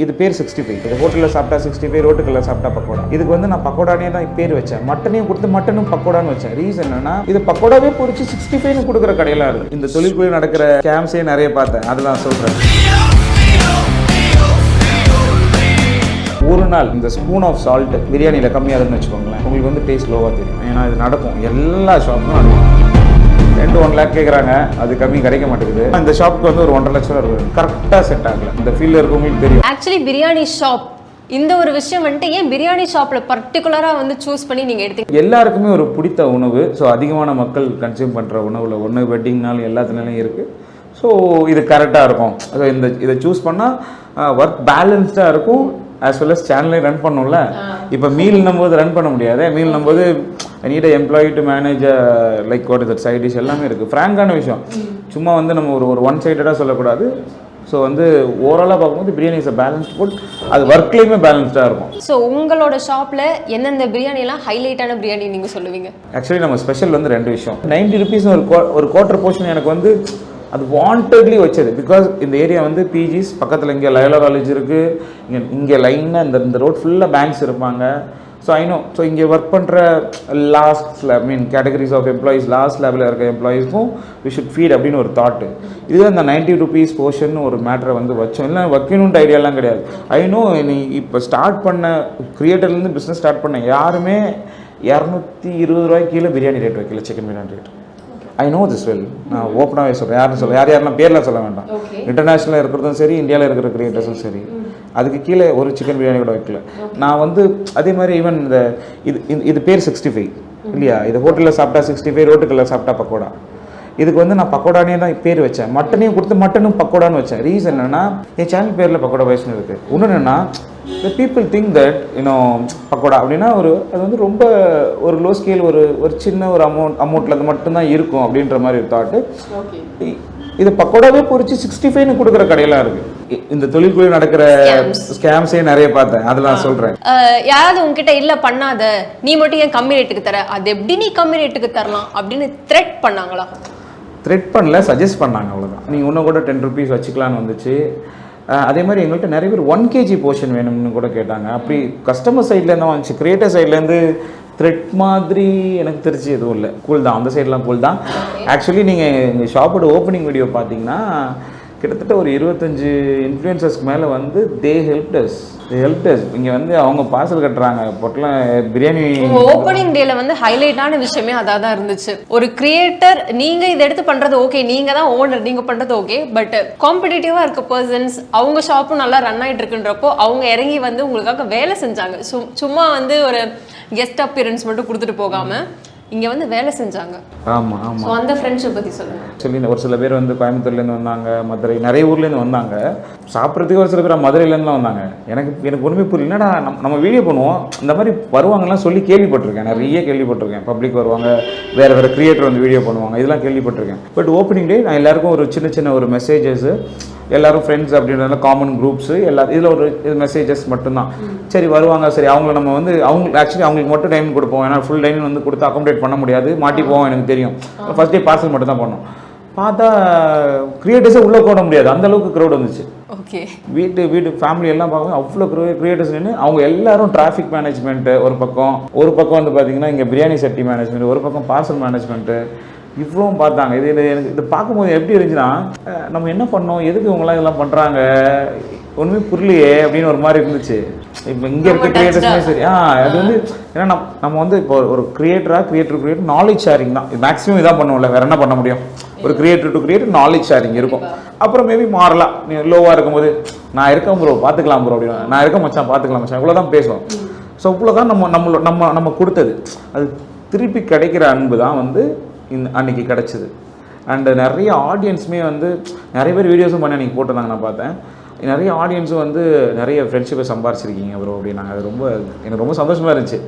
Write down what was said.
இது பேர் 65. இது ஹோட்டலில் சாப்பிட்டா 65, ரோட்டுகளில் சாப்பிட்டா பக்கோடா. இதுக்கு வந்து நான் பக்கோடானே தான் பேர் வச்சேன். மட்டனையும் கொடுத்து மட்டனும் பக்கோடான்னு வச்சேன். ரீசன் என்னன்னா இது பக்கோடாவே பொறிச்சு 65ன்னு கொடுக்குற கடையெல்லாம் இருக்குது. இந்த தொழில்குள்ளே நடக்கிற கேம்ஸே நிறைய பார்த்தேன். அதெல்லாம் சொல்கிறேன். ஒரு நாள் இந்த ஸ்பூன் ஆஃப் சால்ட் பிரியாணியில் கம்மியாக இருக்குன்னு வச்சுக்கோங்களேன், உங்களுக்கு வந்து டேஸ்ட் லோவாக தெரியும். ஏன்னா இது நடக்கும், எல்லா ஷாப்பும் நடக்கும். 2-1 lakh கேட்குறாங்க, அது கம்மி கிடைக்க மாட்டேங்குது. இந்த ஷாப்புக்கு வந்து ஒரு 1.5 லட்சம் இருக்குது. கரெக்டாக செட் ஆகல. இந்த ஃபீல்டில் இருக்கவங்களுக்கு தெரியும். ஆக்சுவலி பிரியாணி ஷாப் இந்த ஒரு விஷயம் வந்துட்டு ஏன் பிரியாணி ஷாப்பில் பர்டிகுலராக வந்து சூஸ் பண்ணி நீங்கள் எடுத்து எல்லாருக்குமே ஒரு பிடித்த உணவு. ஸோ அதிகமான மக்கள் கன்சியூம் பண்ணுற உணவில் ஒன்று வெட்டிங்னாலும் எல்லாத்துலேயும் இருக்குது. ஸோ இது கரெக்டாக இருக்கும். ஸோ இதை சூஸ் பண்ணால் ஒர்க் பேலன்ஸ்டாக இருக்கும். ஆஸ் வெல் அஸ் சேனலே ரன் பண்ணும்ல. இப்போ மீல்னும் போது ரன் பண்ண முடியாது. மீல்னும் போது need employee to manage like what is that side dish எல்லாமே இருக்குது. ஃப்ராங்கான விஷயம். சும்மா வந்து நம்ம ஒரு ஒன் சைடடாக சொல்லக்கூடாது. ஸோ வந்து ஓவராலாக பார்க்கும்போது biryani is a balanced food. அது ஒர்க்லேயுமே பேலன்ஸ்டாக இருக்கும். ஸோ உங்களோட ஷாப்பில் எந்தெந்த பிரியாணிலாம் ஹைலைட்டான பிரியாணி நீங்கள் சொல்லுவீங்க? ஆக்சுவலி நம்ம ஸ்பெஷல் வந்து 2 விஷயம். 90 rupees ஒரு குவார்ட்டர் போர்ஷன் எனக்கு வந்து அது வாண்டட்லி வச்சது. பிகாஸ் இந்த ஏரியா வந்து பிஜிஸ் பக்கத்தில் இங்கே லயோலா காலேஜ் இருக்குது. இங்கே லைனாக இந்த ரோட் ஃபுல்லாக பேங்க்ஸ் இருப்பாங்க. So I know. ஸோ இங்கே ஒர்க் பண்ணுற last categories of employees, last லெவலில் இருக்க எம்ப்ளாயீஸ்க்கும் வி ஷுட் ஃபீட் அப்படின்னு ஒரு தாட்டு. இதுதான் இந்த 90 rupees போர்ஷன் ஒரு மேட்டரை வந்து வச்சோம். இல்லை வைக்கணுன்ற ஐடியாலாம் கிடையாது. ஐநோ நீ இப்போ ஸ்டார்ட் பண்ண கிரியேட்டர்லேருந்து பிஸ்னஸ் ஸ்டார்ட் பண்ண யாருமே 220 ரூபாய்க்கு கீழே பிரியாணி ரேட் வைக்கல, chicken biryani rate. I know this well. நான் ஓப்பனாகவே சொல்கிறேன். யாரெல்லாம் பேர்லாம் சொல்ல வேண்டாம். இன்டர்நேஷ்னலில் இருக்கிறதும் சரி, இந்தியாவில் இருக்கிற கிரியேட்டர்ஸும் சரி, அதுக்கு கீழே ஒரு சிக்கன் பிரியாணி கூட வைக்கல. நான் வந்து அதே மாதிரி ஈவன் இது பேர் 65 இல்லையா? இது ஹோட்டலில் சாப்பிட்டா 65, ரோட்டுகளில் சாப்பிட்டா பக்கோடா. இதுக்கு வந்து நான் பக்கோடானே தான் பேர் வச்சேன். மட்டனையும் கொடுத்து மட்டனும் பக்கோடான்னு வச்சேன். ரீசன் என்னன்னா என் சேனல் பேரில் பக்கோடா வயசுன்னு இருக்குது. ஒன்று என்னென்னா the people think that pakoda அப்படின்னா அது வந்து ரொம்ப ஒரு லோ ஸ்கேல், ஒரு சின்ன ஒரு அமௌண்ட்டில் அது மட்டும்தான் இருக்கும் அப்படின்ற மாதிரி ஒரு தாட்டு. இது பக்கோடாவே பொறிச்சு 65ன்னு கொடுக்குற கடையெல்லாம் இருக்குது. இந்த தொழில்குள்ளே நடக்கிற ஸ்கேம்ஸே நிறைய பார்த்தேன். அதெல்லாம் சொல்கிறேன். யாராவது உங்ககிட்ட இல்லை பண்ணாத, நீ மட்டும் ஏன் கம்மி ரேட்டுக்கு தர, அது எப்படி நீ கம்மி ரேட்டுக்கு தரலாம் அப்படின்னு த்ரெட் பண்ணாங்களா? த்ரெட் பண்ணல, சஜஸ்ட் பண்ணாங்க, அவ்வளோதான். நீங்கள் இன்னும் கூட 10 rupees வச்சுக்கலான்னு வந்துச்சு. அதே மாதிரி எங்கள்கிட்ட நிறைய பேர் 1 kg போர்ஷன் வேணும்னு கூட கேட்டாங்க. அப்படி கஸ்டமர் சைட்லேருந்து வந்துச்சு. கிரியேட்டர் சைட்லேருந்து த்ரெட் மாதிரி எனக்கு தெரிஞ்சு எதுவும் இல்லை. கூல் தான், அந்த சைட்லாம் கூல் தான். ஆக்சுவலி நீங்கள் எங்கள் ஷாப்போட ஓப்பனிங் வீடியோ பார்த்தீங்கன்னா கிட்டத்தட்ட ஒரு 25 இன்ஃப்ளூயன்சர்ஸ்க்கு மேலே வந்து தே ஹெல்ப்டஸ். இங்கே வந்து அவங்க பார்சல் கட்டுறாங்க, பொட்டலாம் பிரியாணி. ஓப்பனிங் டேல வந்து ஹைலைட்டான விஷயமே அதாக தான் இருந்துச்சு. ஒரு கிரியேட்டர் நீங்கள் இதை எடுத்து பண்ணுறது ஓகே, நீங்கள் தான் ஓனர், நீங்கள் பண்ணுறது ஓகே, பட் காம்படிட்டிவாக இருக்க பர்சன்ஸ் அவங்க ஷாப்பும் நல்லா ரன் ஆகிட்டு இருக்குன்றப்போ அவங்க இறங்கி வந்து உங்களுக்காக வேலை செஞ்சாங்க. சும்மா வந்து ஒரு கெஸ்ட் அப்பியரன்ஸ் மட்டும் கொடுத்துட்டு போகாமல் இங்கே வந்து வேலை செஞ்சாங்க. ஆமாம் ஆமாம். ஸோ அந்த ஃப்ரெண்ட்ஷிப் பற்றி சொல்லுங்கள். சொல்லி ஒரு சில பேர் வந்து கோயம்புத்தூர்லேருந்து வந்தாங்க, மதுரை, நிறைய ஊர்லேருந்து வந்தாங்க சாப்பிட்றதுக்கு. ஒரு சில பேர் மதுரையிலேருந்துலாம் வந்தாங்க. எனக்கு ஒன்றுமே புரியல. என்னடா நம்ம வீடியோ பண்ணுவோம், இந்த மாதிரி வருவாங்கலாம் சொல்லி கேள்விப்பட்டிருக்கேன், நிறைய கேள்விப்பட்டிருக்கேன். பப்ளிக் வருவாங்க, வேறு கிரியேட்டர் வந்து வீடியோ பண்ணுவாங்க, இதெல்லாம் கேள்விப்பட்டிருக்கேன். பட் ஓப்பனிங் டே நான் எல்லாருக்கும் ஒரு சின்ன ஒரு மெசேஜஸ், எல்லோரும் ஃப்ரெண்ட்ஸ் அப்படின்றதுனால காமன் குரூப்ஸு இதில் ஒரு மெசேஜஸ் மட்டும்தான். சரி வருவாங்க, சரி அவங்கள நம்ம வந்து அவங்களுக்கு மட்டும் டைம் கொடுப்போம். ஏன்னா ஃபுல் டைம் வந்து கொடுத்து அகாமடேட் பண்ண முடியாது, மாட்டிப்போம், எனக்கு தெரியும். ஃபர்ஸ்ட் டே பார்சல் மட்டும் தான் பண்ணோம். பார்த்தா கிரியேட்டர்ஸே உள்ளே போட முடியாது, அந்த அளவுக்கு க்ரௌட் வந்துச்சு. ஓகே. வீட்டு ஃபேமிலி எல்லாம் பார்க்கும்போது அவ்வளோ கிரியேட்டர்ஸ் நின்று அவங்க எல்லாரும் டிராஃபிக் மேனேஜ்மெண்ட்டு ஒரு பக்கம் வந்து பார்த்தீங்கன்னா இங்கே பிரியாணி சட்டி மேனேஜ்மெண்ட், ஒரு பக்கம் பார்சல் மேனேஜ்மெண்ட்டு, இவ்வளவும் பார்த்தாங்க. எனக்கு இது பார்க்கும்போது எப்படி இருந்துச்சுன்னா, நம்ம என்ன பண்ணோம், எதுக்கு இவங்களாம் இதெல்லாம் பண்ணுறாங்க, ஒன்றுமே புரியலையே அப்படின்னு ஒரு மாதிரி இருந்துச்சு. இப்போ இங்கே இருக்க கிரியேட்டர்ஸுமே சரி. அது வந்து ஏன்னா நம்ம வந்து இப்போ ஒரு கிரியேட்டர் நாலேஜ் ஷேரிங் தான் மேக்ஸிமம் இதாக பண்ணுவோம்ல, வேறு என்ன பண்ண முடியும். ஒரு creator to creator knowledge sharing இருக்கும். அப்புறம் மேபி மாறலாம். நீ லோவாக இருக்கும்போது நான் இருக்கேன் ப்ரோ பார்த்துக்கலாம் ப்ரோ அப்படின்னு, நான் இருக்க மச்சான் பார்த்துக்கலாம் மச்சான், இவ்வளோ தான் பேசுவோம். ஸோ இவ்வளோ தான் நம்ம கொடுத்தது. அது திருப்பி கிடைக்கிற அன்பு தான் வந்து அன்றைக்கி கிடச்சிது. அண்டு நிறைய ஆடியன்ஸுமே வந்து நிறைய பேர் வீடியோஸும் பண்ணி அன்றைக்கி போட்டிருந்தாங்க, நான் பார்த்தேன். நிறைய ஆடியன்ஸும் வந்து நிறைய ஃப்ரெண்ட்ஷிப்பை சம்பாரிச்சிருக்கீங்க ப்ரோ அப்படின்னாங்க. அது எனக்கு ரொம்ப சந்தோஷமாக இருந்துச்சு.